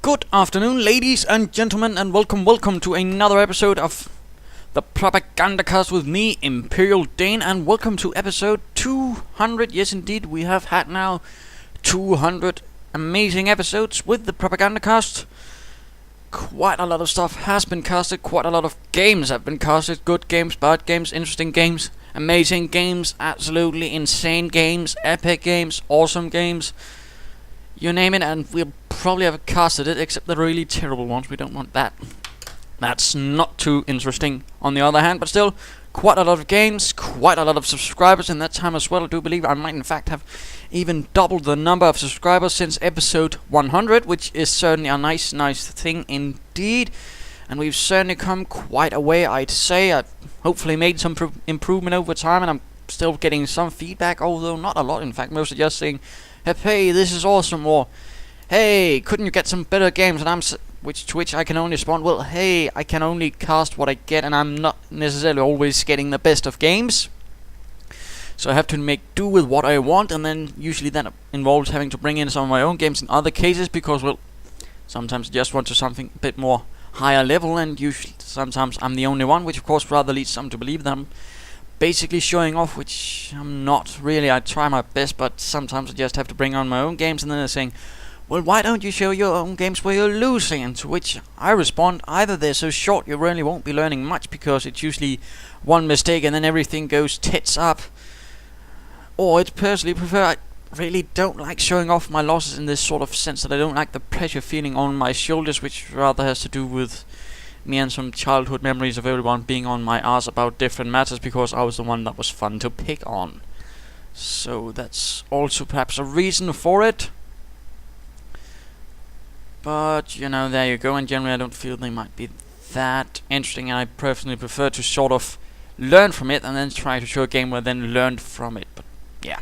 Good afternoon, ladies and gentlemen, and welcome to another episode of the Propagandacast with me, Imperial Dane, and welcome to episode 200. Yes, indeed, we have had now 200 amazing episodes with the Propagandacast. Quite a lot of stuff has been casted, quite a lot of games have been casted. Good games, bad games, interesting games, amazing games, absolutely insane games, epic games, awesome games. You name it, and we'll probably have casted it, except the really terrible ones. We don't want that. That's not too interesting on the other hand, but still, quite a lot of games, quite a lot of subscribers in that time as well. I do believe I might in fact have even doubled the number of subscribers since episode 100, which is certainly a nice thing indeed. And we've certainly come quite a way, I'd say. I've hopefully made some improvement over time, and I'm still getting some feedback, although not a lot. In fact, most are just saying, hey, this is awesome, or hey, couldn't you get some better games? And to which I can only respond, well, hey, I can only cast what I get, and I'm not necessarily always getting the best of games. So I have to make do with what I want, and then usually that involves having to bring in some of my own games in other cases, because, well, sometimes I just want to something a bit more higher level, and usually sometimes I'm the only one, which of course rather leads some to believe that I'm basically showing off, which I'm not really. I try my best, but sometimes I just have to bring on my own games, and then they're saying, well, why don't you show your own games where you're losing? And to which I respond, either they're so short you really won't be learning much, because it's usually one mistake and then everything goes tits up, or I'd personally prefer, I really don't like showing off my losses in this sort of sense, that I don't like the pressure feeling on my shoulders, which rather has to do with me and some childhood memories of everyone being on my ass about different matters, because I was the one that was fun to pick on. So that's also perhaps a reason for it. But, you know, there you go. And generally I don't feel they might be that interesting, and I personally prefer to sort of learn from it and then try to show a game where I then learned from it. But yeah,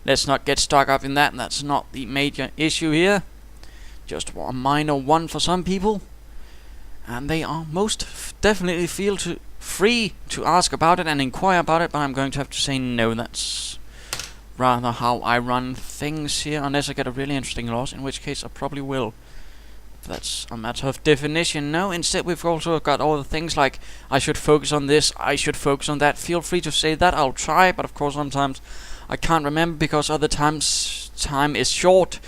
let's not get stuck up in that, and that's not the major issue here. Just a minor one for some people. And they are most definitely feel free to ask about it and inquire about it, but I'm going to have to say no. That's rather how I run things here, unless I get a really interesting loss, in which case I probably will. That's a matter of definition. No, instead we've also got all the things like, I should focus on this, I should focus on that. Feel free to say that, I'll try, but of course sometimes I can't remember, because other times time is short,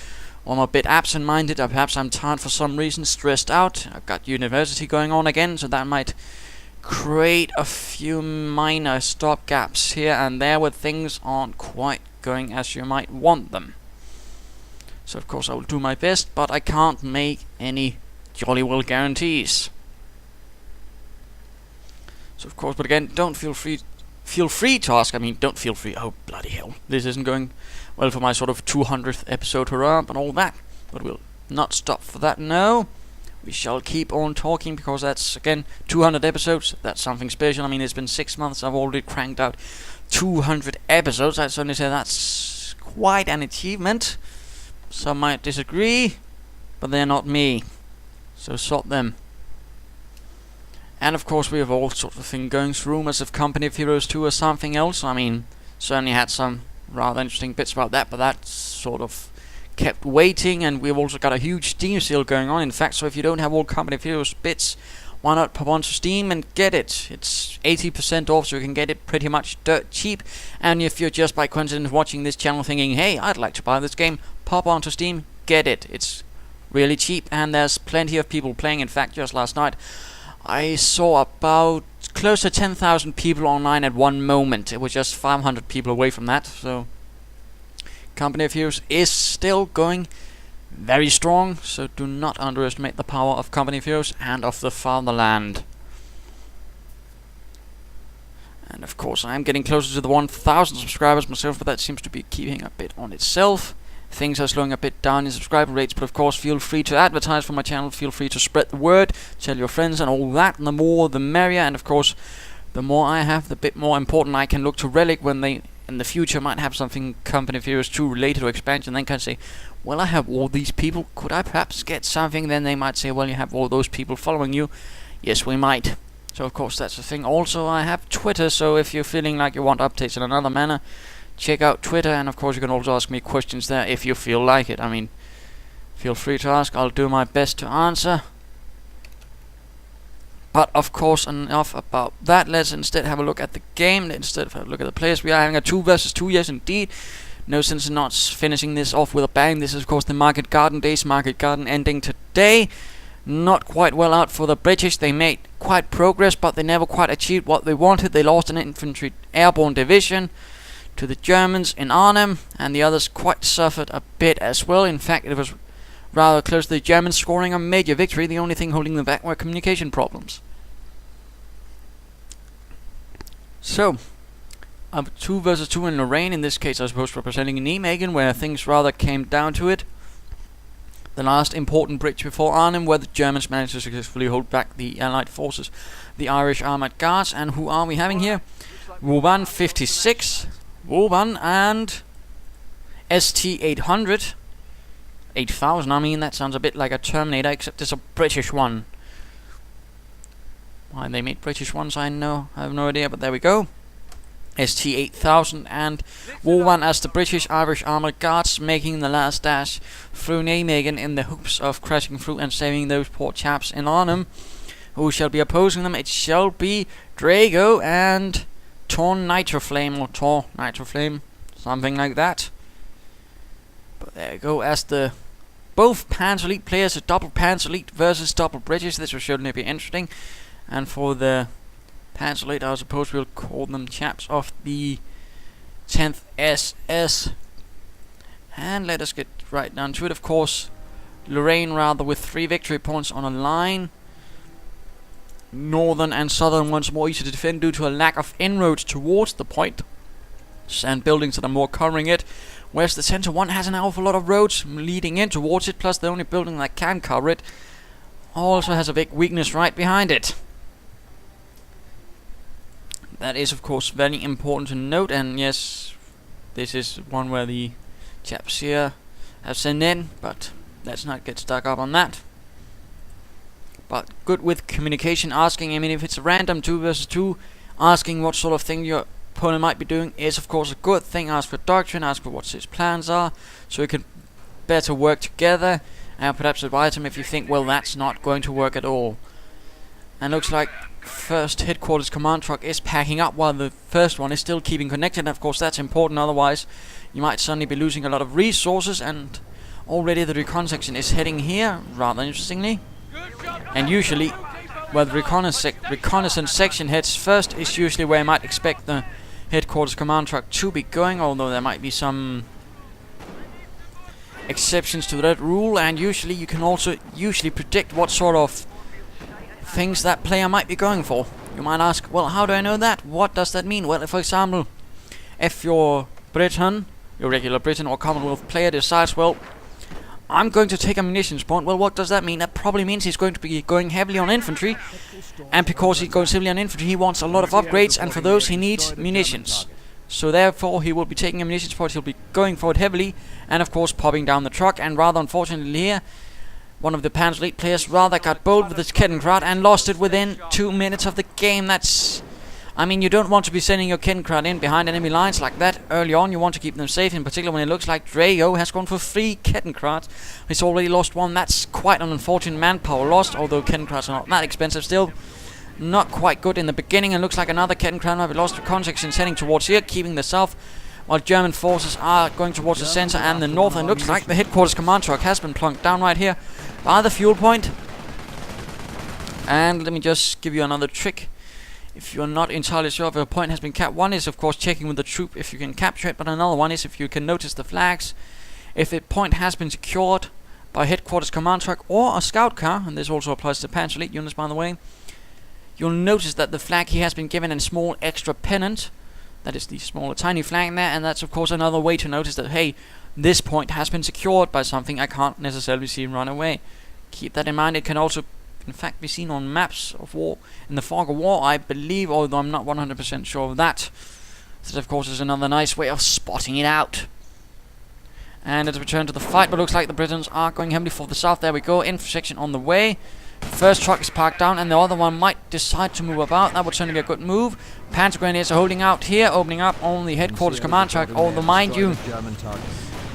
or I'm a bit absent-minded, or perhaps I'm tired for some reason, stressed out. I've got university going on again, so that might create a few minor stop gaps here and there where things aren't quite going as you might want them. So of course I will do my best, but I can't make any jolly well guarantees. So of course, but again, don't feel free to ask. I mean, don't feel free. Oh, bloody hell, this isn't going well for my sort of 200th episode, hurrah, and all that. But we'll not stop for that, no. We shall keep on talking, because that's, again, 200 episodes. That's something special. I mean, it's been 6 months. I've already cranked out 200 episodes. I'd certainly say that's quite an achievement. Some might disagree, but they're not me. So sort them. And of course we have all sorts of things going through, as if Company of Heroes 2 or something else. I mean, certainly had some rather interesting bits about that, but that sort of kept waiting, and we've also got a huge Steam sale going on, in fact, so if you don't have all Company of Heroes bits, why not pop onto Steam and get it? It's 80% off, so you can get it pretty much dirt cheap, and if you're just by coincidence watching this channel thinking, hey, I'd like to buy this game, pop onto Steam, get it. It's really cheap, and there's plenty of people playing. In fact, just last night I saw about close to 10,000 people online at one moment. It was just 500 people away from that, so Company of Heroes is still going very strong, so do not underestimate the power of Company of Heroes and of the fatherland. And of course I am getting closer to the 1,000 subscribers myself, but that seems to be keeping a bit on itself. Things are slowing a bit down in subscriber rates, but of course feel free to advertise for my channel, feel free to spread the word, tell your friends and all that, and the more the merrier. And of course the more I have, the bit more important I can look to Relic when they in the future might have something Company of Heroes 2 related to expansion. Then can say, well, I have all these people, could I perhaps get something? Then they might say, well, you have all those people following you. Yes, we might. So of course that's the thing. Also I have Twitter, so if you're feeling like you want updates in another manner, check out Twitter, and of course you can also ask me questions there if you feel like it. I mean, Feel free to ask, I'll do my best to answer. But of course, enough about that. Let's instead have a look at the game. Instead of have a look at the players, we are having a 2 versus 2, yes indeed. No sense in not finishing this off with a bang. This is of course the Market Garden days. Market Garden ending today. Not quite well out for the British. They made quite progress, but they never quite achieved what they wanted. They lost an infantry airborne division to the Germans in Arnhem, and the others quite suffered a bit as well. In fact, it was rather close to the Germans scoring a major victory. The only thing holding them back were communication problems. So, 2 versus 2 in Lorraine, in this case I suppose representing Nijmegen, where things rather came down to it. The last important bridge before Arnhem, where the Germans managed to successfully hold back the Allied forces, the Irish Armoured Guards. And who are we having here? Vorvan 56, Vorvan, and ST8000. 8000, I mean, that sounds a bit like a Terminator, except it's a British one. Why they made British ones, I have no idea, but there we go. ST8000 and Vorvan as the British Irish Armoured Guards, making the last dash through Nijmegen in the hopes of crashing through and saving those poor chaps in Arnhem. Who shall be opposing them? It shall be Drago and Nitroflame, or Tor Nitroflame, something like that. But there you go, as the both Panzer Elite players, a double Panzer Elite versus double British. This will certainly be interesting. And for the Panzer Elite, I suppose we'll call them chaps of the 10th SS. And let us get right down to it. Of course, Lorraine rather with 3 victory points on a line. Northern and southern ones more easy to defend due to a lack of inroads towards the point. And buildings that are more covering it. Whereas the center one has an awful lot of roads leading in towards it, plus the only building that can cover it also has a big weakness right behind it. That is of course very important to note, and yes, this is one where the chaps here have sent in, but let's not get stuck up on that. But good with communication, asking, I mean, if it's a random 2 versus 2, asking what sort of thing your opponent might be doing is of course a good thing. Ask for doctrine, ask for what his plans are, so we can better work together, and perhaps advise him if you think, well, that's not going to work at all. And looks like first headquarters command truck is packing up while the first one is still keeping connected. And of course that's important, otherwise you might suddenly be losing a lot of resources. And already the recon section is heading here, rather interestingly. And usually where the reconnaissance section heads first is usually where you might expect the headquarters command truck to be going, although there might be some exceptions to that rule. And usually you can also predict what sort of things that player might be going for. You might ask, well, how do I know that? What does that mean? Well, for example, if your Briton, your regular Briton or Commonwealth player decides, well, I'm going to take a munitions point, well, what does that mean? That probably means he's going to be going heavily on infantry, and because he's going heavily on infantry, he wants a lot of upgrades, and for those he needs munitions. So therefore he will be taking a munitions point, he'll be going for it heavily, and of course popping down the truck. And rather unfortunately here, one of the Panzer Elite players rather got bold with his Kettenkrad and lost it within 2 minutes of the game. That's, I mean, you don't want to be sending your Kettenkrad in behind enemy lines like that early on. You want to keep them safe, in particular when it looks like Drago has gone for 3 Kettenkrads. He's already lost 1. That's quite an unfortunate manpower lost, although Kettenkrads are not that expensive still. Not quite good in the beginning, and looks like another Kettenkrad might be lost to sections heading towards here, keeping the south, while German forces are going towards the center and the north. And looks like the headquarters command truck has been plunked down right here by the fuel point. And let me just give you another trick. If you're not entirely sure if a point has been capped, one is of course checking with the troop if you can capture it, but another one is if you can notice the flags. If a point has been secured by headquarters command truck or a scout car, and this also applies to Panzer Elite units by the way, you'll notice that the flag he has been given a small extra pennant. That is the smaller tiny flag there, and that's of course another way to notice that, hey, this point has been secured by something I can't necessarily see run away. Keep that in mind. It can also in fact be seen on maps of war in the fog of war, I believe, although I'm not 100% sure of that. That of course is another nice way of spotting it out. And let's return to the fight, but looks like the Britons are going heavily for the south. There we go, infantry section on the way. First truck is parked down, and the other one might decide to move about. That would certainly be a good move. Panzer Grenadiers are holding out here, opening up on the headquarters command truck, although mind you,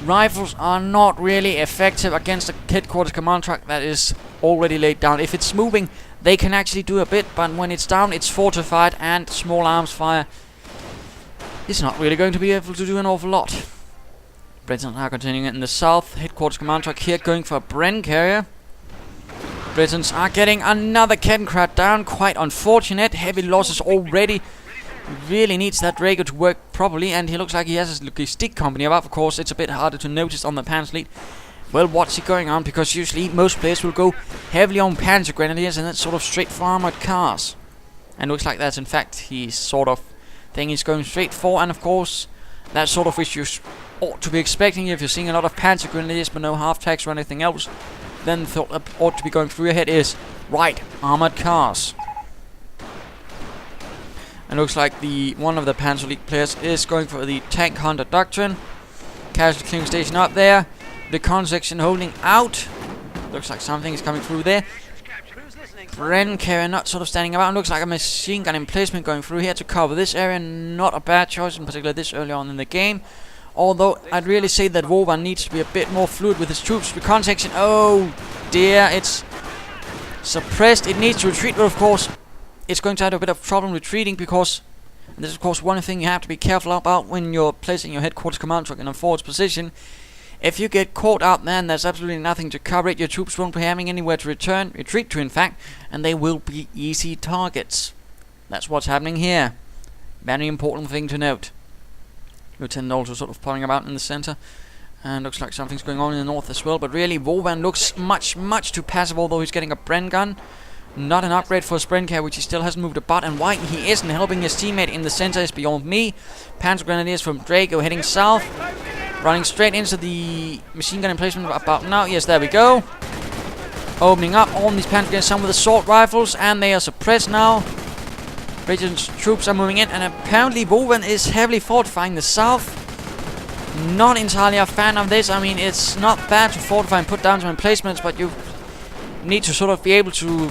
Rifles are not really effective against a headquarters command truck that is already laid down. If it's moving, they can actually do a bit, but when it's down, it's fortified, and small arms fire is not really going to be able to do an awful lot. Britons are continuing in the south. Headquarters command truck here going for a Bren carrier. Britons are getting another Kettenkrad down. Quite unfortunate. Heavy losses already. Really needs that Drago to work properly, and he looks like he has a logistic company about. Of course, it's a bit harder to notice on the Panzer Elite. Well, what's he going on? Because usually most players will go heavily on Panzer Grenadiers and that's sort of straight for armored cars. And looks like that's in fact he's sort of thing he's going straight for, and of course that's sort of which you ought to be expecting if you're seeing a lot of Panzer Grenadiers but no half-tracks or anything else. Then the thought that ought to be going through your head is right, armored cars. And looks like one of the Panzer Elite players is going for the tank hunter doctrine. Casualty clearing station up there. The con section holding out. Looks like something is coming through there. Bren carrier not sort of standing about. Looks like a machine gun emplacement going through here to cover this area. Not a bad choice, in particular this early on in the game. Although I'd really say that Vorvan needs to be a bit more fluid with his troops. The con section, oh dear, it's suppressed. It needs to retreat, but of course it's going to have a bit of trouble retreating, because this is of course one thing you have to be careful about when you're placing your headquarters command truck in a forward position. If you get caught out there and there's absolutely nothing to cover it, your troops won't be having anywhere to retreat to in fact, and they will be easy targets. That's what's happening here. Very important thing to note. Lieutenant also sort of pulling about in the center, and looks like something's going on in the north as well, but really Vorvan looks much too passive, although he's getting a Bren gun. Not an upgrade for his Bren carrier, which he still hasn't moved about, and why he isn't helping his teammate in the center is beyond me. Panzer Grenadiers from Drago heading south, running straight into the machine gun emplacement about now. Yes, there we go. Opening up on these Panzer Grenadiers, some with assault rifles, and they are suppressed now. British troops are moving in, and apparently Vorvan is heavily fortifying the south. Not entirely a fan of this. I mean, it's not bad to fortify and put down some emplacements, but you need to sort of be able to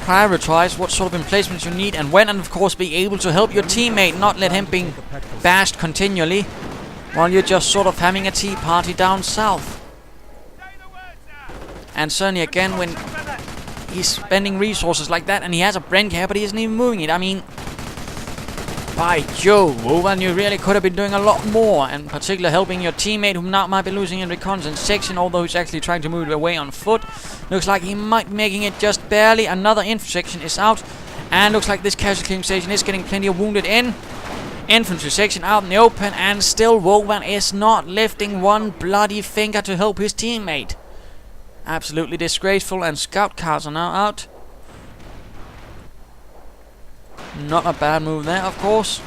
prioritize what sort of emplacements you need and when, and of course be able to help your teammate, not let him being bashed continually while you're just sort of having a tea party down south. And certainly again when he's spending resources like that, and he has a Bren carrier but he isn't even moving it. I mean, by Jove, Vorvan, you really could have been doing a lot more, and particularly helping your teammate who now might be losing in reconnaissance section, although he's actually trying to move away on foot. Looks like he might be making it just barely. Another infantry section is out, and looks like this casualty clearing station is getting plenty of wounded in. Infantry section out in the open, and still Vorvan is not lifting one bloody finger to help his teammate. Absolutely disgraceful, and scout cars are now out. Not a bad move there, of course.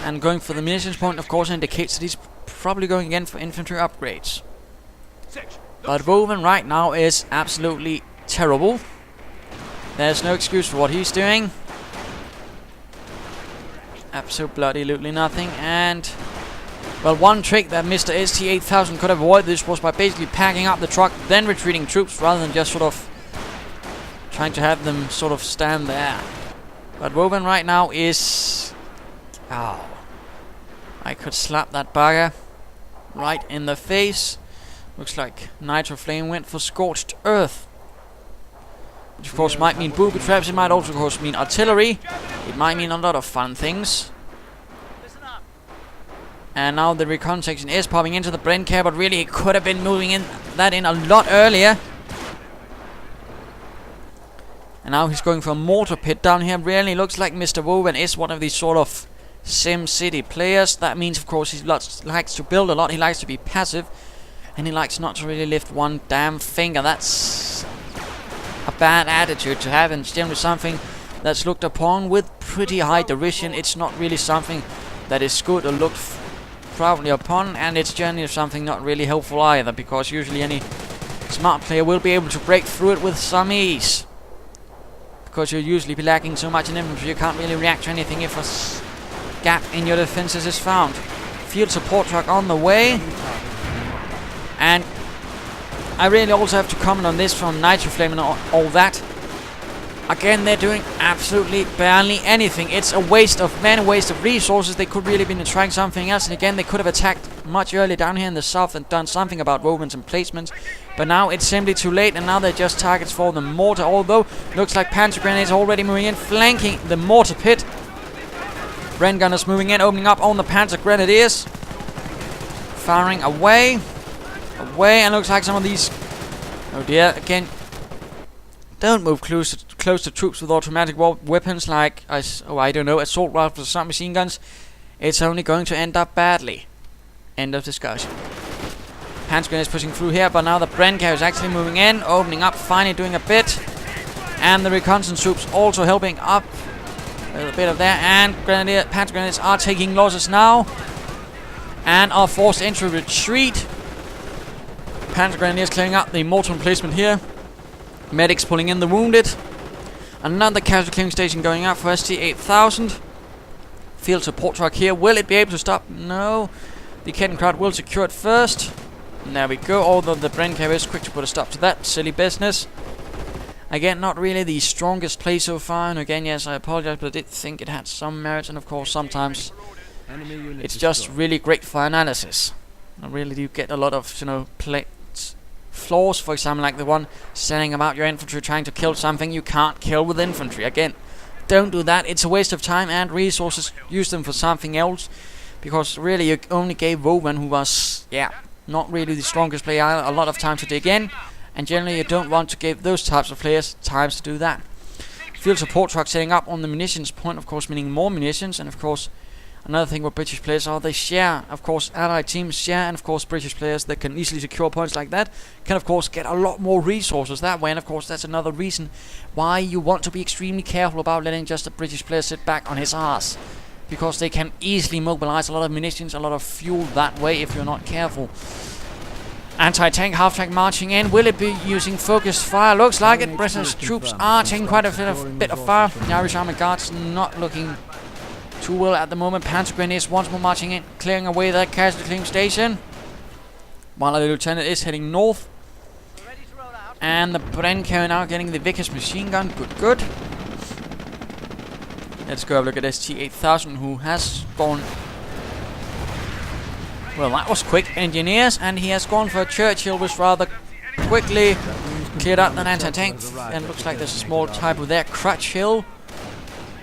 And going for the munitions point, of course, indicates that he's probably going again for infantry upgrades. But Vorvan right now is absolutely terrible. There's no excuse for what he's doing. Absolutely nothing. And well, one trick that Mr. ST8000 could have avoided this was by basically packing up the truck, then retreating troops, rather than just sort of trying to have them sort of stand there. But Vorvan right now is... oh, I could slap that bugger right in the face. Looks like Nitroflame went for scorched earth, which of course might mean booby traps. It might also of course mean artillery. It might mean a lot of fun things. And now the recon section is popping into the Bren carrier, but really he could have been moving in a lot earlier. And now he's going for a mortar pit down here. Really looks like Mr. Vorvan is one of these sort of Sim City players. That means, of course, he likes to build a lot. He likes to be passive. And he likes not to really lift one damn finger. That's a bad attitude to have. And it's generally something that's looked upon with pretty high derision. It's not really something that is good or looked proudly upon. And it's generally something not really helpful either. Because usually any smart player will be able to break through it with some ease. Because you'll usually be lacking so much in infantry, you can't really react to anything if a gap in your defenses is found. Field support truck on the way. And I really also have to comment on this from Nitroflame and all that. Again, they're doing absolutely barely anything. It's a waste of men, a waste of resources. They could really have been trying something else. And again, they could have attacked much earlier down here in the south and done something about movements and placements. But now it's simply too late, and now they're just targets for the mortar. Although, looks like Panzer Grenadiers already moving in, flanking the mortar pit. Bren Gunners moving in, opening up on the Panzer Grenadiers. Firing away. And looks like some of these... Oh dear, again... Don't move close to troops with automatic weapons like, I don't know, assault rifles or submachine guns. It's only going to end up badly. End of discussion. Panzer Grenadiers pushing through here, but now the Brenker is actually moving in, opening up, finally doing a bit. And the reconnaissance troops also helping up a little bit of there. And Panzer Grenadiers are taking losses now. And are forced into retreat. Panzer Grenadiers clearing up the mortar emplacement here. Medics pulling in the wounded. Another casualty clearing station going up for ST8000. Field support truck here. Will it be able to stop? No. The Kettenkraut will secure it first. And there we go. Although the Brenker is quick to put a stop to that silly business. Again, not really the strongest play so far. And again, yes, I apologize, but I did think it had some merit. And of course, sometimes it's just really great for analysis. I really do get a lot of, flaws, for example, like the one saying about your infantry trying to kill something you can't kill with infantry. Again, don't do that. It's a waste of time and resources. Use them for something else, because really you only gave Vorvan, who was not really the strongest player, a lot of time to dig in, and generally you don't want to give those types of players time to do that. Field support truck setting up on the munitions point, of course, meaning more munitions. And of course, another thing with British players are they share, of course, allied teams share, and of course British players that can easily secure points like that can of course get a lot more resources that way. And of course that's another reason why you want to be extremely careful about letting just a British player sit back on his ass, because they can easily mobilize a lot of munitions, a lot of fuel that way if you're not careful. Anti-tank half-tank marching in. Will it be using focused fire? Looks like it. British troops are taking quite a bit of fire. The Irish Armoured Guards not looking too well at the moment. Panzer Grenadiers once more marching in, clearing away that casualty clearing station, while the lieutenant is heading north. And the Brenker now getting the Vickers machine gun. Good. Let's go have a look at ST8000, who has gone... Well, that was quick. Engineers, and he has gone for Churchill, which rather quickly cleared out an anti-tank. And looks like there's a small typo there. Churchill.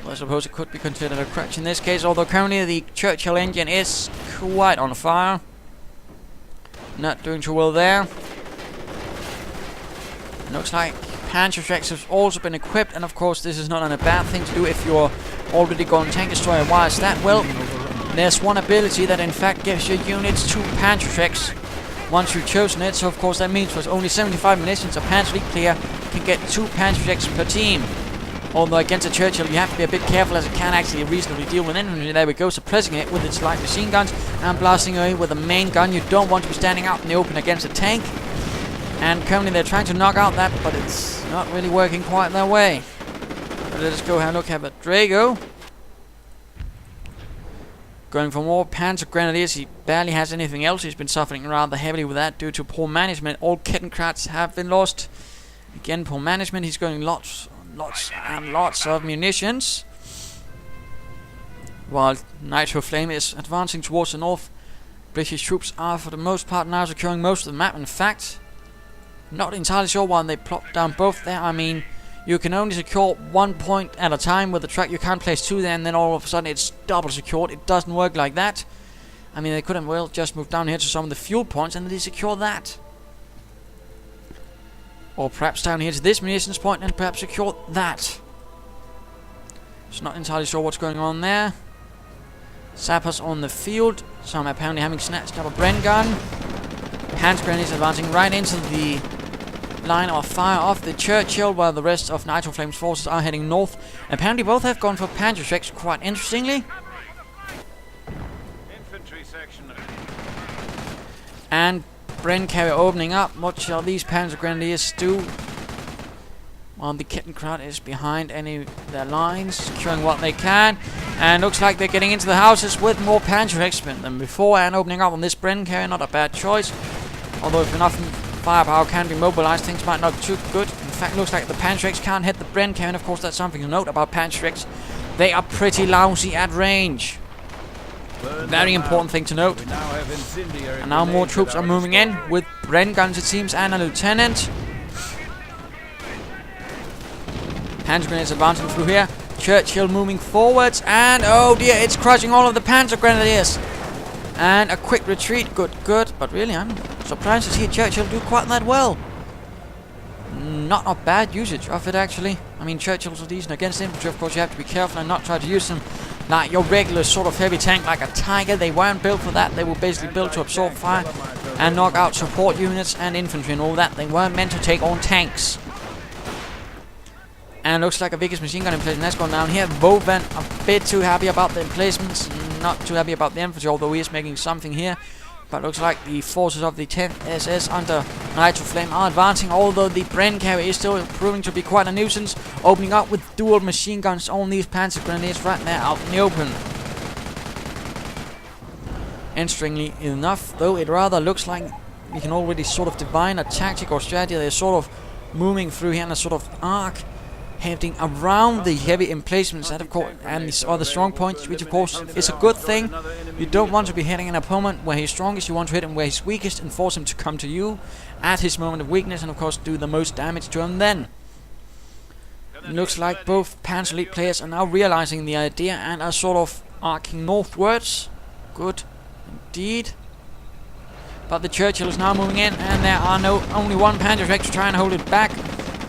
Well, I suppose it could be considered a crutch in this case, although currently the Churchill engine is quite on fire. Not doing too well there. Looks like Panzer Tracks have also been equipped, and of course this is not a bad thing to do if you're already gone tank destroyer. Why is that? Well, there's one ability that in fact gives your units 2 Panzer Tracks once you've chosen it, so of course that means with only 75 munitions a Panzer Elite player can get 2 Panzer Tracks per team. Although against a Churchill you have to be a bit careful, as it can actually reasonably deal with infantry. There we go, suppressing it with its light machine guns and blasting away with the main gun. You don't want to be standing out in the open against a tank. And currently they're trying to knock out that, but it's not really working quite that way. But let us go have a look at the Drago. Going for more Panzer Grenadiers. He barely has anything else. He's been suffering rather heavily with that due to poor management. All Kettenkrauts have been lost. Again, poor management. He's going lots and lots of munitions, while Nitroflame is advancing towards the north. British troops are for the most part now securing most of the map. In fact, not entirely sure why they plopped down both there. I mean, you can only secure 1 point at a time with the track. You can't place 2 there and then all of a sudden it's double secured. It doesn't work like that. I mean, they could have well just moved down here to some of the fuel points and they secure that. Or perhaps down here to this munitions point and perhaps secure that. Just not entirely sure what's going on there. Sappers on the field. Some apparently having snatched up a Bren gun. Panzer Grenadiers advancing right into the line of fire of the Churchill, while the rest of Nitroflame's forces are heading north. Apparently both have gone for Panzer Tracks, quite interestingly. Infantry section. And Bren carrier opening up. What shall these Panzer Grenadiers do? While the Kettenkraut is behind their lines, securing what they can. And looks like they're getting into the houses with more Panzer Tracks than before, and opening up on this Bren carrier. Not a bad choice. Although if enough firepower can be mobilized, things might not be too good. In fact, looks like the Panzerx can't hit the Bren cannon. Of course, that's something to note about Panzerx. They are pretty lousy at range. Very important thing to note. And now more troops are moving in with Bren guns, it seems, and a lieutenant. Panzer grenades advancing through here. Churchill moving forwards, and oh dear, it's crushing all of the Panzer Grenadiers. And a quick retreat, good. But really, I'm surprised to see Churchill do quite that well. Not a bad usage of it, actually. I mean, Churchill's are decent against infantry. Of course, you have to be careful and not try to use them like your regular sort of heavy tank, like a Tiger. They weren't built for that. They were basically built to absorb fire and knock out support units and infantry and all that. They weren't meant to take on tanks. And looks like a biggest machine gun emplacement has gone down here. Vorvan a bit too happy about the emplacements, not too happy about the infantry, although he is making something here. But looks like the forces of the 10th SS under Nitroflame are advancing, although the Bren carrier is still proving to be quite a nuisance, opening up with dual machine guns on these Panzer Grenadiers right there out in the open. Interestingly enough, though, it rather looks like we can already sort of divine a tactic or strategy. They're sort of moving through here in a sort of arc, heading around the heavy emplacements and of course these other strong points, which of course is a good thing. You don't want to be hitting an opponent where he's strongest. You want to hit him where he's weakest and force him to come to you at his moment of weakness, and of course do the most damage to him then. It looks like both Panzer Elite players are now realizing the idea and are sort of arcing northwards. Good indeed. But the Churchill is now moving in, and there are only one Panzerx to try and hold it back.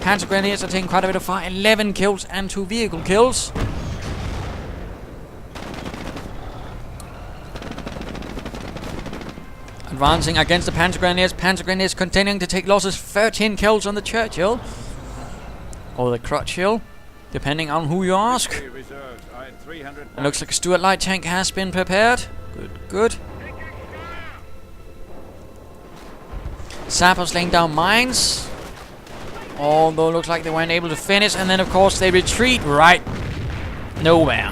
Panzer Grenadiers are taking quite a bit of fire. 11 kills and 2 vehicle kills. Advancing against the Panzer Grenadiers. Panzer Grenadiers continuing to take losses. 13 kills on the Churchill. Or the Churchill, depending on who you ask. It looks like a Stuart light tank has been prepared. Good. Sappers laying down mines. Although looks like they weren't able to finish, and then of course they retreat right nowhere.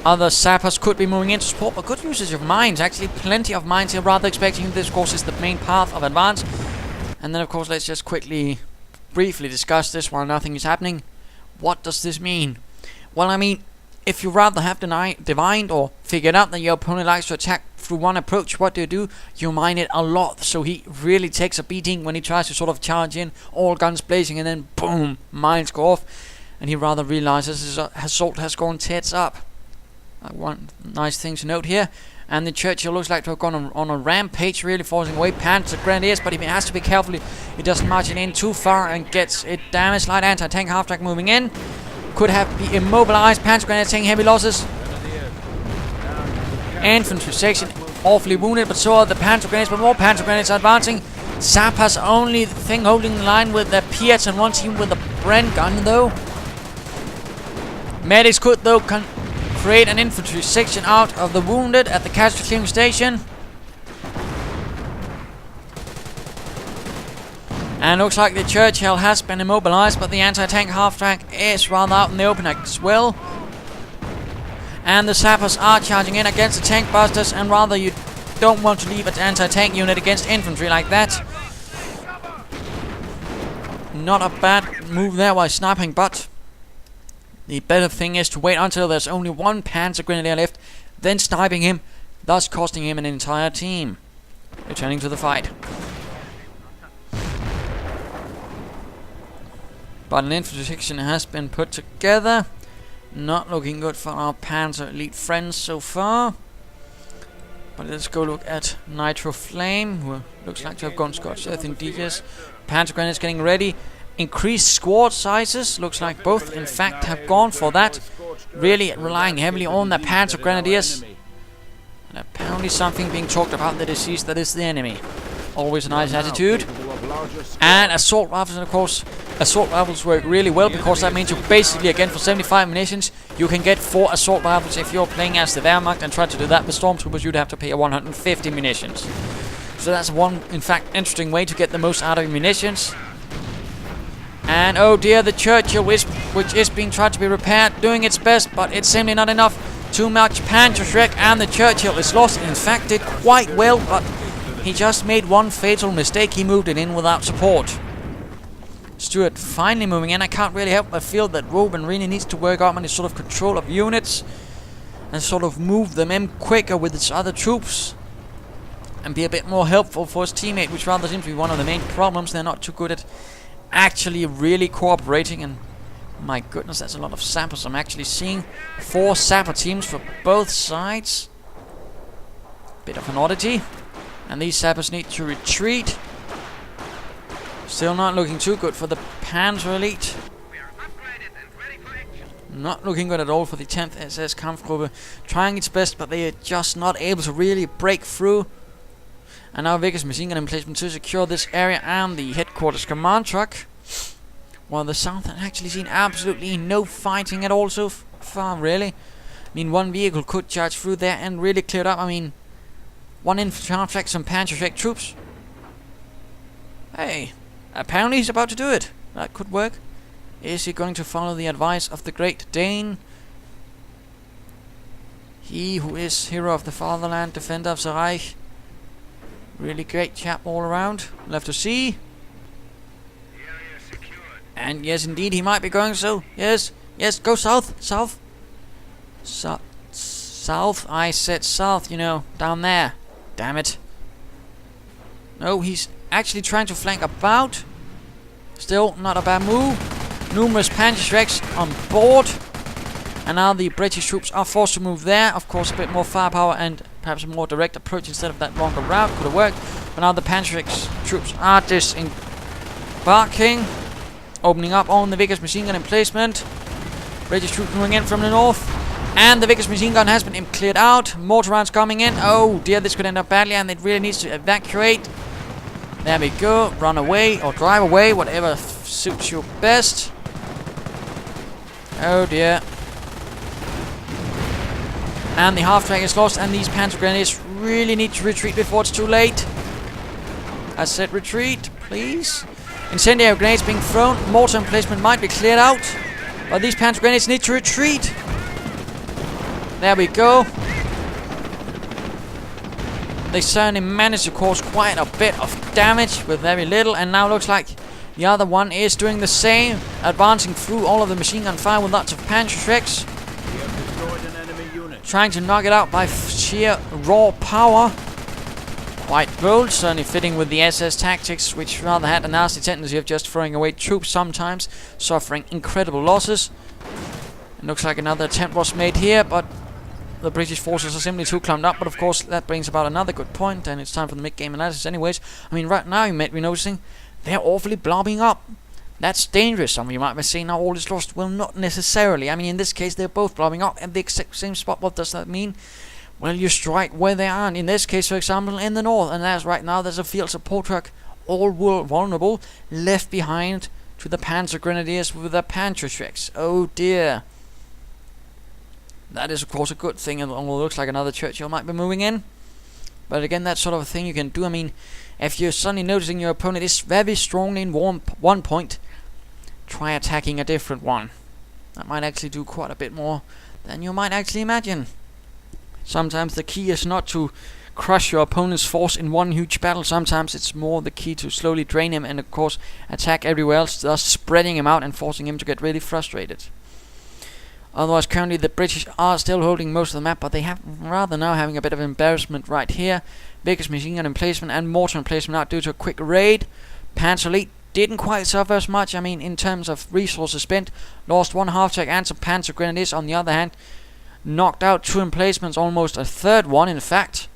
Other sappers could be moving in to support, but good usage of mines. Actually, plenty of mines here. Rather expecting this, of course, is the main path of advance. And then of course let's just briefly discuss this while nothing is happening. What does this mean? Well, I mean, if you rather have divined or figured out that your opponent likes to attack through one approach, what do? You mine it a lot, so he really takes a beating when he tries to sort of charge in, all guns blazing, and then boom, mines go off, and he rather realizes his assault has gone tits up. One nice thing to note here. And the Churchill looks like to have gone on a rampage, really forcing away Panzer Grenadiers, but he has to be careful he doesn't march it in too far and gets it damaged. Light anti-tank half-track moving in. Could have be immobilized. Panzer Grenadiers taking heavy losses. Infantry section awfully wounded, but so are the Panzer Grenadiers, but more Panzer Grenadiers are advancing. Sappers only thing holding the line with their Piets, and one team with a Bren gun though. Medics could though create an infantry section out of the wounded at the casualty clearing station. And looks like the Churchill has been immobilized, but the anti-tank half-track is rather out in the open as well. And the sappers are charging in against the tank busters, and rather you don't want to leave an anti-tank unit against infantry like that. Not a bad move there while sniping, but the better thing is to wait until there's only one Panzer Grenadier left, then sniping him, thus costing him an entire team. Returning to the fight. But an infantry section has been put together. Not looking good for our Panzer Elite friends so far. But let's go look at Nitroflame, who looks like to have gone Scotch Earth indeed. Yes. Panzer Grenadiers getting ready. Increased squad sizes. Looks like both, in fact, have gone for that. Really relying heavily on the Panzer Grenadiers. And apparently something being talked about the disease that is the enemy. Always a nice attitude. And assault rifles, and of course, assault rifles work really well, because that means you basically, again, for 75 munitions, you can get 4 assault rifles. If you're playing as the Wehrmacht and try to do that with stormtroopers, you'd have to pay 150 munitions. So that's one, in fact, interesting way to get the most out of your munitions. And oh dear, the Churchill, which is being tried to be repaired, doing its best, but it's simply not enough. Too much Panzerschreck, and the Churchill is lost. In fact, did quite well, but He just made one fatal mistake. He moved it in without support. Stuart finally moving in. I can't really help but feel that Vorvan really needs to work on his sort of control of units and sort of move them in quicker with his other troops and be a bit more helpful for his teammate, which rather seems to be one of the main problems. They're not too good at actually really cooperating, and my goodness, that's a lot of sappers. I'm actually seeing 4 sapper teams for both sides. Bit of an oddity. And these sappers need to retreat. Still not looking too good for the Panzer Elite. Not looking good at all for the 10th SS Kampfgruppe. Trying its best, but they are just not able to really break through. And now Vickers machine gun emplacement to secure this area and the headquarters command truck. While the south had actually seen absolutely no fighting at all so far, really. I mean, one vehicle could charge through there and really clear it up. I mean, one infantry half track, some Panzer troops. Hey, apparently he's about to do it. That could work. Is he going to follow the advice of the great Dane? He who is hero of the fatherland, defender of the Reich. Really great chap all around. We'll have to see. And yes, indeed, he might be going so. Yes, yes, go south, south. South, I said south, you know, down there. Damn it. No, he's actually trying to flank about. Still not a bad move. Numerous Panzerschrecks on board. And now the British troops are forced to move there. Of course, a bit more firepower and perhaps a more direct approach instead of that longer route could have worked. But now the Panzerschrecks troops are disembarking. Opening up on the Vickers machine gun emplacement. British troops moving in from the north. And the Vickers machine gun has been cleared out. Mortar rounds coming in. Oh dear, this could end up badly, and it really needs to evacuate. There we go. Run away or drive away, whatever suits you best. Oh dear. And the half track is lost, and these Panzer Grenadiers really need to retreat before it's too late. I said retreat, please. Incendiary grenades being thrown. Mortar emplacement might be cleared out, but these Panzer Grenadiers need to retreat. There we go. They certainly managed to cause quite a bit of damage with very little, and now looks like the other one is doing the same, advancing through all of the machine gun fire with lots of Panzerschrecks. Trying to knock it out by sheer raw power. Quite bold, certainly fitting with the SS tactics, which rather had a nasty tendency of just throwing away troops sometimes, suffering incredible losses. It looks like another attempt was made here, but the British forces are simply too clumped up. But of course, that brings about another good point, and it's time for the mid-game analysis anyways. I mean, right now you might be noticing they're awfully blobbing up. That's dangerous. Some of you might be saying, now all is lost. Well, not necessarily. I mean, in this case, they're both blobbing up at the exact same spot. What does that mean? Well, you strike where they are. In this case, for example, in the north. And as right now, there's a field support truck, all vulnerable, left behind to the Panzer Grenadiers with their Panzerschrecks. Oh dear. That is, of course, a good thing. And it looks like another Churchill might be moving in. But again, that's sort of a thing you can do. I mean, if you're suddenly noticing your opponent is very strongly in one point, try attacking a different one. That might actually do quite a bit more than you might actually imagine. Sometimes the key is not to crush your opponent's force in one huge battle. Sometimes it's more the key to slowly drain him and, of course, attack everywhere else, thus spreading him out and forcing him to get really frustrated. Otherwise, currently the British are still holding most of the map, but they have rather now having a bit of embarrassment right here. Biggest machine gun emplacement and mortar emplacement out due to a quick raid. Panzer Elite didn't quite suffer as much. I mean, in terms of resources spent, lost one half-track and some Panzer Grenadiers. On the other hand, knocked out two emplacements, almost a third one, in fact.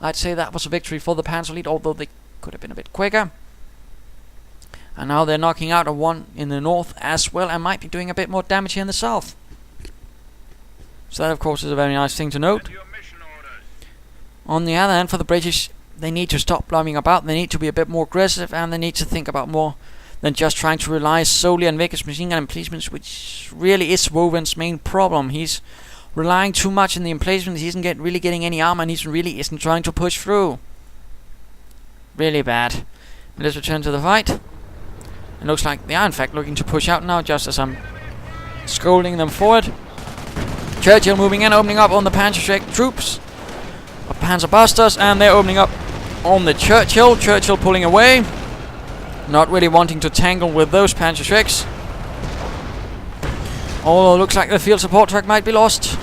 I'd say that was a victory for the Panzer Elite, although they could have been a bit quicker. And now they're knocking out a one in the north as well, and might be doing a bit more damage here in the south. So that, of course, is a very nice thing to note. On the other hand, for the British, they need to stop blobbing about. They need to be a bit more aggressive, and they need to think about more than just trying to rely solely on Vickers machine gun emplacements, which really is Vorvan's main problem. He's relying too much on the emplacements. He isn't really getting any armor, and he really isn't trying to push through. Really bad. Let's return to the fight. It looks like they are in fact looking to push out now, just as I'm scolding them forward. Churchill moving in, opening up on the Panzerschreck troops, Panzer Busters, and they're opening up on the Churchill. Churchill pulling away. Not really wanting to tangle with those Panzerschrecks. Although it looks like the field support truck might be lost.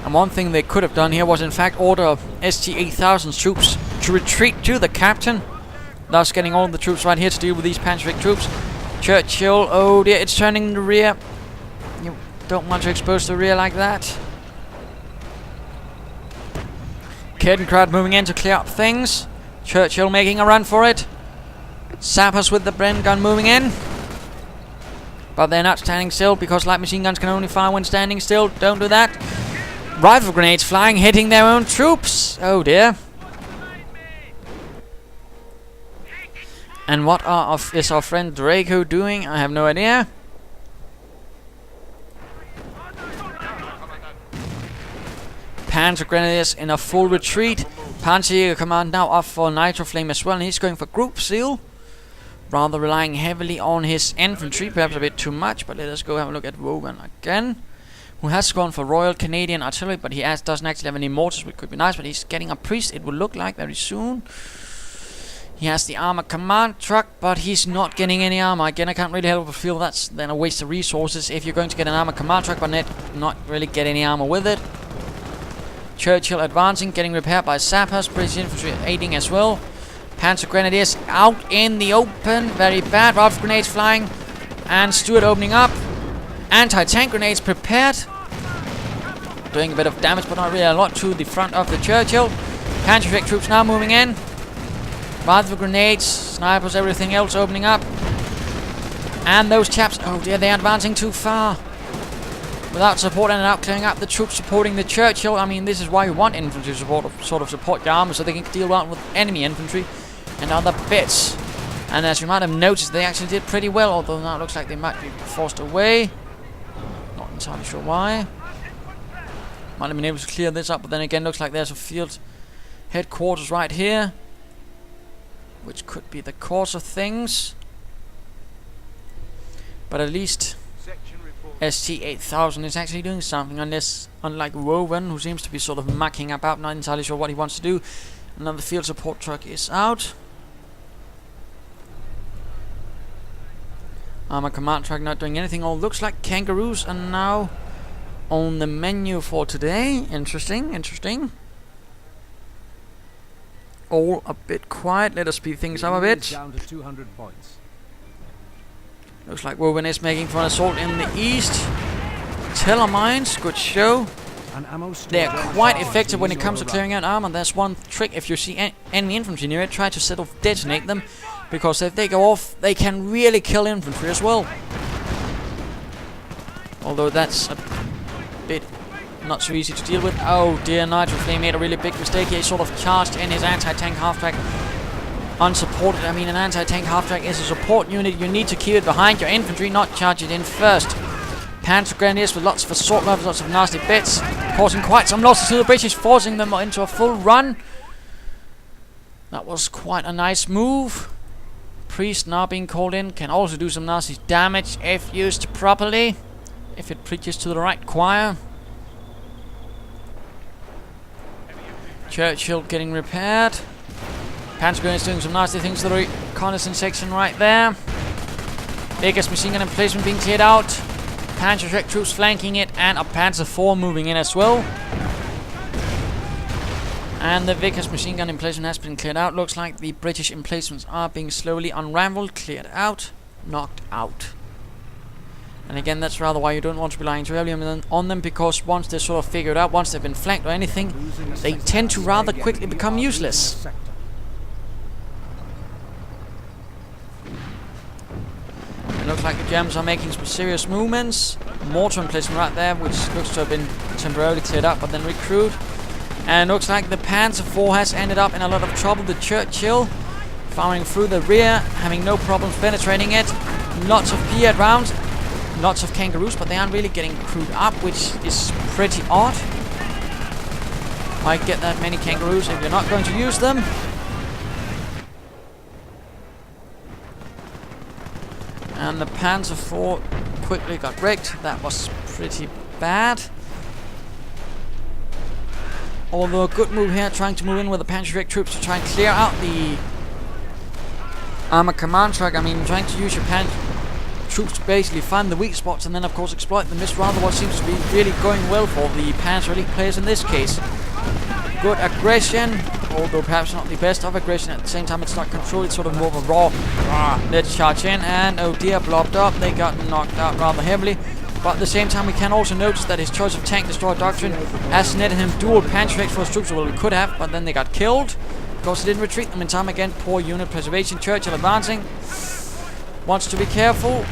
And one thing they could have done here was in fact order ST8000 troops to retreat to the captain, thus getting all the troops right here to deal with these Panzerschreck troops. Churchill, oh dear, it's turning the rear. You don't want to expose the rear like that. Kerdenkrat moving in to clear up things. Churchill making a run for it. Sappers with the Bren gun moving in. But they're not standing still because light machine guns can only fire when standing still. Don't do that. Rifle grenades flying, hitting their own troops. Oh dear. And what is our friend Drago doing? I have no idea. Panzer Grenadiers in a full retreat. Panzer Command now up for Nitroflame as well, and he's going for group seal. Rather relying heavily on his infantry, perhaps a bit too much, but let us go have a look at Vorvan again. Who has gone for Royal Canadian Artillery, but he doesn't actually have any mortars, which could be nice, but he's getting a priest, it will look like, very soon. He has the armor command truck, but he's not getting any armor. Again, I can't really help but feel that's then a waste of resources if you're going to get an armor command truck, but not really get any armor with it. Churchill advancing, getting repaired by sappers, British infantry aiding as well. Panzer Grenadiers out in the open, very bad. Rifle grenades flying, and Stuart opening up. Anti-tank grenades prepared. Doing a bit of damage, but not really a lot to the front of the Churchill. Panzerschreck troops now moving in. Rifle grenades, snipers, everything else opening up. And those chaps, oh dear, they're advancing too far. Without support, ended up clearing up the troops supporting the Churchill. I mean, this is why you want infantry support, sort of support your armor, so they can deal well with enemy infantry and other bits. And as you might have noticed, they actually did pretty well, although now it looks like they might be forced away. Not entirely sure why. Might have been able to clear this up, but then again, looks like there's a field headquarters right here, which could be the cause of things. But at least ST8000 is actually doing something, unlike Vorvan, who seems to be sort of mucking about, not entirely sure what he wants to do. Another field support truck is out. Armor command truck not doing anything. All looks like kangaroos are now on the menu for today. Interesting, interesting. All a bit quiet. Let us speed things up a bit. Down to 200 points. Looks like Vorvan is making for an assault in the east. Telemines, good show. They're quite effective when it comes to clearing out armor. That's one trick. If you see enemy infantry near it, try to sort of detonate them, because if they go off, they can really kill infantry as well. Although that's a bit not so easy to deal with. Oh dear, Nitroflame made a really big mistake. He sort of charged in his anti-tank half-track unsupported. I mean, an anti-tank half-track is a support unit. You need to keep it behind your infantry, not charge it in first. Panzer Grenadiers with lots of assault rifles, lots of nasty bits, causing quite some losses to the British, forcing them into a full run. That was quite a nice move. Priest now being called in can also do some nasty damage if used properly, if it preaches to the right choir. Churchill getting repaired. Panzer Grenadiers doing some nasty things to the reconnaissance section right there. Biggest machine gun emplacement being cleared out. Panzerschreck troops flanking it, and a Panzer IV moving in as well. And the Vickers machine gun emplacement has been cleared out. Looks like the British emplacements are being slowly unraveled, cleared out, knocked out. And again, that's rather why you don't want to be relying too heavily on them, because once they're sort of figured out, once they've been flanked or anything, they tend to rather quickly become useless. It looks like the Germans are making some serious movements. Mortar emplacement right there, which looks to have been temporarily cleared up, but then recruit. And looks like the Panzer IV has ended up in a lot of trouble. The Churchill firing through the rear, having no problems penetrating it. Lots of Piat rounds, lots of kangaroos, but they aren't really getting crewed up, which is pretty odd. Why get that many kangaroos if you're not going to use them? And the Panzer IV quickly got wrecked. That was pretty bad. Although a good move here, trying to move in with the Panzer troops to try and clear out the armored command track. I mean, trying to use your troops to basically find the weak spots and then of course exploit them is rather what seems to be really going well for the Panzer Elite players in this case. Good aggression, although perhaps not the best of aggression. At the same time, it's not controlled, it's sort of more of a raw, let's charge in, and oh dear, blobbed up. They got knocked out rather heavily. But at the same time, we can also notice that his choice of tank destroyer doctrine has netted him dual Panzer for his troops. Well, we could have, but then they got killed because he didn't retreat them in time. Again, poor unit preservation. Churchill advancing, wants to be careful.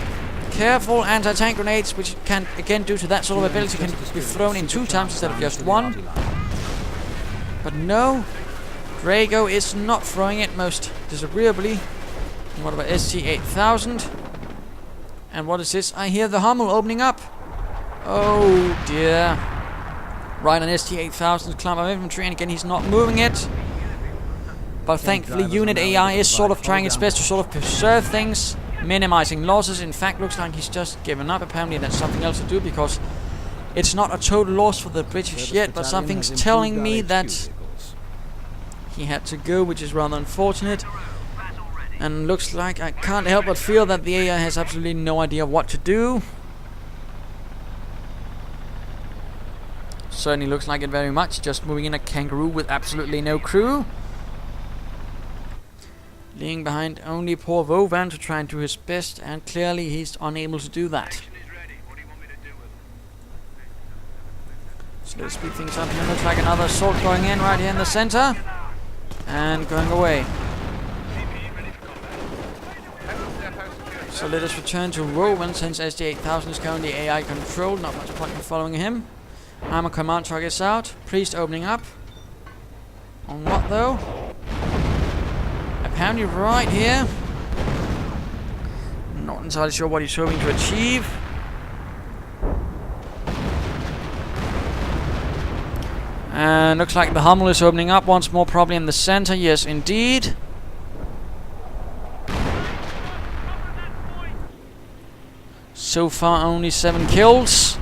Careful, anti-tank grenades, which can, again, due to that sort of ability, can be thrown in 2 times instead of just 1. But no, Drago is not throwing it most disagreeably. And what about ST8000? And what is this? I hear the Hummel opening up. Oh dear. Right on ST8000's clump of infantry, and again he's not moving it. But thankfully unit AI is sort of trying its best to sort of preserve things, minimizing losses. In fact, looks like he's just given up. Apparently that's something else to do, because it's not a total loss for the British yet, but something's telling me that he had to go, which is rather unfortunate. And looks like I can't help but feel that the AI has absolutely no idea what to do. Certainly looks like it very much. Just moving in a kangaroo with absolutely no crew. Leaving behind only poor Vorvan to try and do his best, and clearly he's unable to do that. So let's speed things up here. Looks like another assault going in right here in the center. And going away. So let us return to Rowan, since ST8000 is currently AI controlled. Not much point in following him. Armor command truck is out. Priest opening up. On what though? Apparently right here. Not entirely sure what he's hoping to achieve. And looks like the Hummel is opening up once more, probably in the center. Yes, indeed. So far only 7 kills.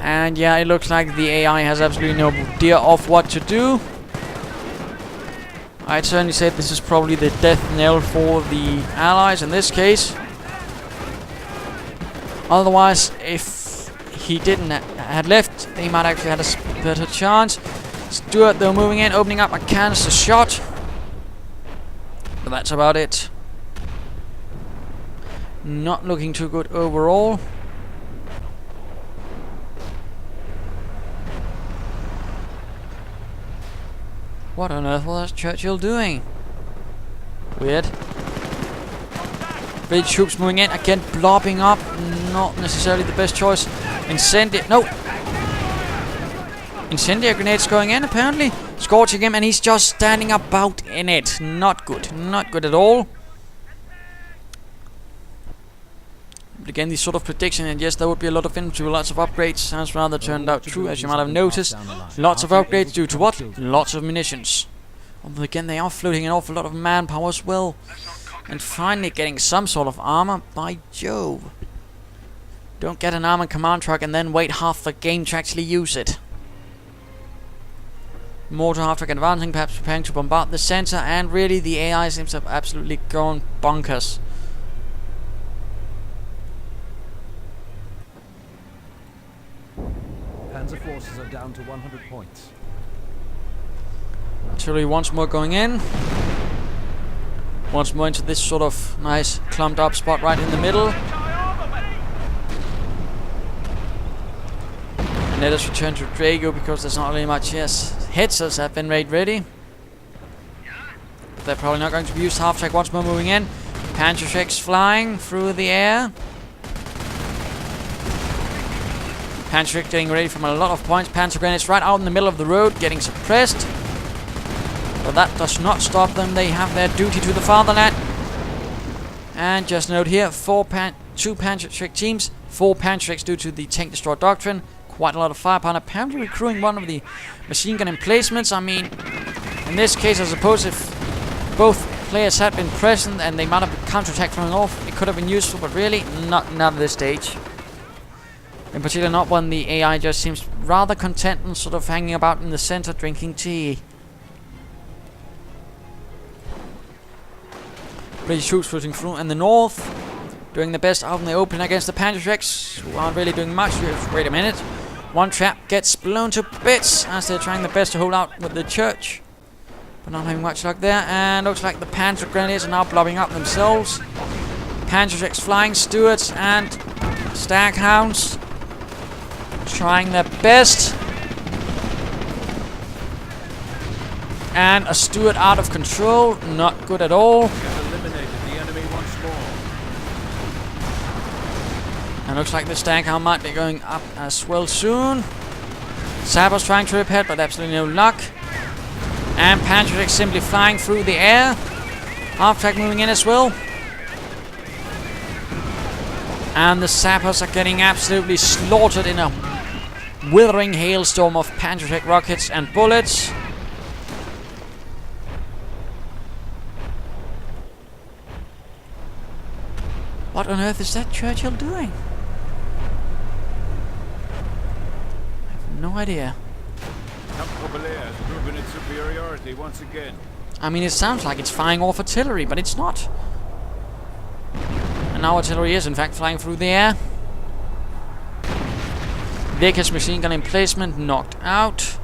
And yeah, it looks like the AI has absolutely no idea of what to do. I'd certainly say this is probably the death knell for the Allies in this case. Otherwise, if he didn't had left, they might actually had a better chance. Stuart though moving in, opening up a canister shot. But that's about it. Not looking too good overall. What on earth was Churchill doing? Weird. British troops moving in, again blobbing up. Not necessarily the best choice. Incendiary grenades going in apparently. Scorching him, and he's just standing about in it. Not good. Not good at all. But again, this sort of prediction, and yes, there would be a lot of infantry, lots of upgrades, has rather turned out true, as you might have noticed. Lots of upgrades due to what? Lots of munitions. Although again, they are floating an awful lot of manpower as well. And finally getting some sort of armor, by Jove. Don't get an armored command truck and then wait half the game to actually use it. Mortar half truck advancing, perhaps preparing to bombard the center, and really the AI seems to have absolutely gone bonkers. Panzer forces are down to 100 points. Artillery once more going in. Once more into this sort of nice clumped up spot right in the middle. And let us return to Drago, because there's not really much. Yes, headsets have been made ready. But they're probably not going to be used. Half track once more moving in. Panzer tracks flying through the air. Panzer getting ready from a lot of points. Panzer grenades right out in the middle of the road, getting suppressed. But that does not stop them. They have their duty to the fatherland. And just note here, 2 Panzer Trick teams, 4 Panzer Tricks due to the tank destroyer doctrine. Quite a lot of firepower. Apparently recruiting one of the machine gun emplacements. I mean, in this case, I suppose if both players had been present and they might have counterattacked from off, it could have been useful, but really not at this stage. In particular not when the AI just seems rather content and sort of hanging about in the center drinking tea. British troops pushing through in the north, doing the best out in the open against the Panzerjacks, who aren't really doing much. Wait a minute. One trap gets blown to bits as they're trying their best to hold out with the church, but not having much luck there. And looks like the Panzer Grenadiers are now blobbing up themselves. Panzerjacks flying, Stuarts and Staghounds trying their best. And a Stuart out of control, not good at all. And looks like the Staghound might be going up as well soon. Sappers trying to repair, but absolutely no luck. And Panzerjacks simply flying through the air. Half-track moving in as well. And the Sappers are getting absolutely slaughtered in a withering hailstorm of Panzerjack rockets and bullets. What on earth is that Churchill doing? No idea. Has proven its superiority once again. I mean, it sounds like it's firing off artillery, but it's not. And now artillery is in fact flying through the air. Vickers machine gun emplacement knocked out.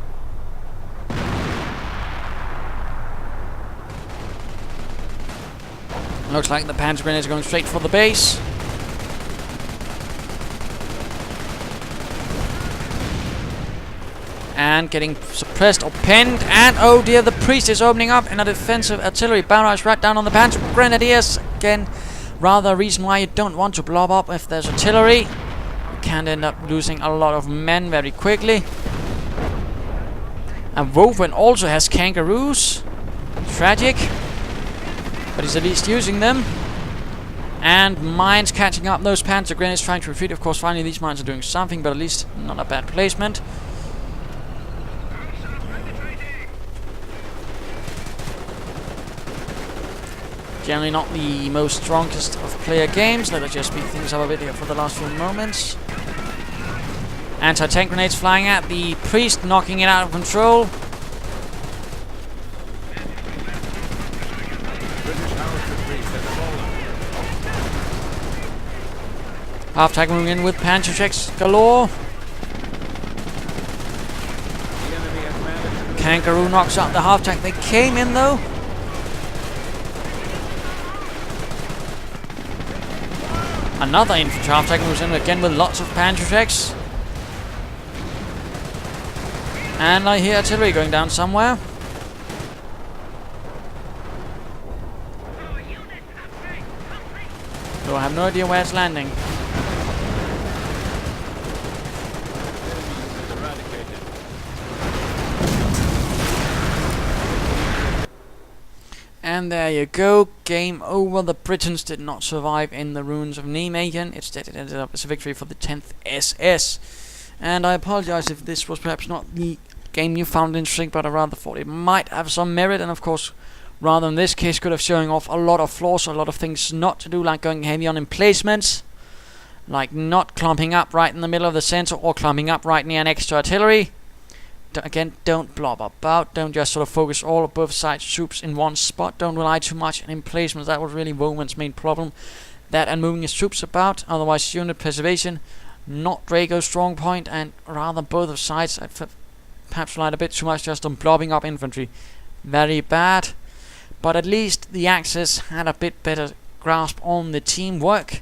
Looks like the Panzer Grenadiers are going straight for the base. And getting suppressed or pinned. And oh dear, the priest is opening up in a defensive artillery barrage right down on the Panzer Grenadiers. Again, rather a reason why you don't want to blob up if there's artillery. You can end up losing a lot of men very quickly. And Vorvan also has kangaroos. Tragic. But he's at least using them. And mines catching up those Panzer Grenadiers trying to retreat. Of course, finally these mines are doing something, but at least not a bad placement. Generally not the most strongest of player games. Let us just speed things up a bit here for the last few moments. Anti-tank grenades flying at the priest, knocking it out of control. Half-tank moving in with Panzerjacks galore. Kangaroo knocks out the half-tank. They came in though. Another infantry half-tank moves in again with lots of Panzerjacks. And I hear artillery going down somewhere. Though I have no idea where it's landing. And there you go, game over. The Britons did not survive in the ruins of Nijmegen. Instead, it ended up as a victory for the 10th SS. And I apologize if this was perhaps not the game you found interesting, but I rather thought it might have some merit. And of course, rather in this case, could have showing off a lot of flaws, a lot of things not to do, like going heavy on emplacements, like not clumping up right in the middle of the center or clumping up right near next to artillery. Again, don't blob about, don't just sort of focus all of both sides troops in one spot, don't rely too much on emplacements. That was really Vorvan's main problem, that and moving his troops about. Otherwise, unit preservation, not Drago's strong point, and rather both of sides perhaps relied a bit too much just on blobbing up infantry. Very bad, but at least the Axis had a bit better grasp on the teamwork.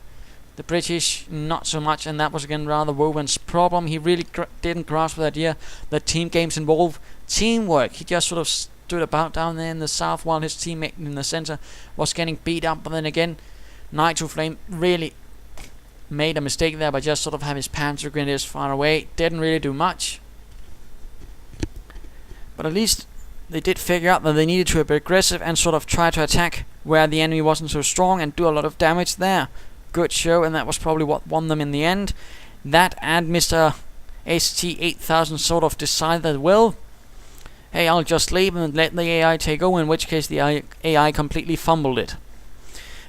The British, not so much, and that was again rather Vorvan's problem. He really didn't grasp the idea that team games involve teamwork. He just sort of stood about down there in the south while his teammate in the center was getting beat up. But then again, Nitroflame really made a mistake there by just sort of having his Panzer Grenadiers far away. Didn't really do much. But at least they did figure out that they needed to be aggressive and sort of try to attack where the enemy wasn't so strong and do a lot of damage there. Good show, and that was probably what won them in the end. That and Mr. ST8000 sort of decided, well, hey, I'll just leave and let the AI take over, in which case the AI completely fumbled it.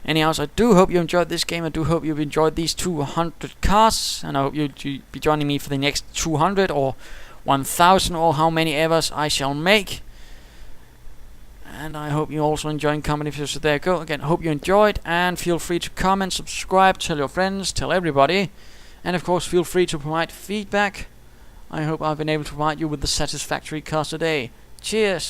Anyhow, I do hope you enjoyed this game. I do hope you've enjoyed these 200 casts, and I hope you'll be joining me for the next 200 or 1000 or how many evers I shall make. And I hope you're also enjoying comedy. So there you go. Again, hope you enjoyed, and feel free to comment, subscribe, tell your friends, tell everybody. And of course, feel free to provide feedback. I hope I've been able to provide you with the satisfactory cast today. Cheers!